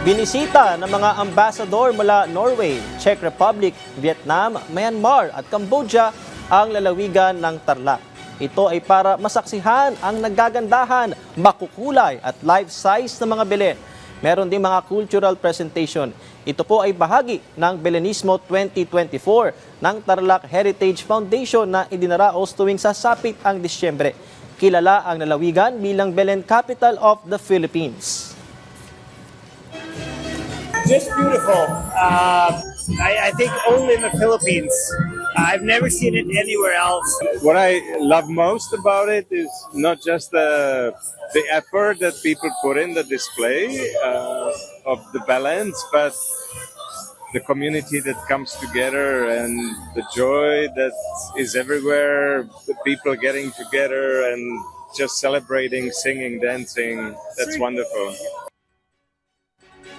Binisita ng mga ambassador mula Norway, Czech Republic, Vietnam, Myanmar at Cambodia ang lalawigan ng Tarlac. Ito ay para masaksihan ang nagagandahan, makukulay at life-size na mga Belen. Meron din mga cultural presentation. Ito po ay bahagi ng Belenismo 2024 ng Tarlac Heritage Foundation na idinaraos tuwing sasapit ang Disyembre. Kilala ang lalawigan bilang Belen Capital of the Philippines. Just beautiful. I think only in the Philippines. I've never seen it anywhere else. What I love most about it is not just the effort that people put in the display of the balance, but the community that comes together and the joy that is everywhere, the people getting together and just celebrating, singing, dancing. That's wonderful.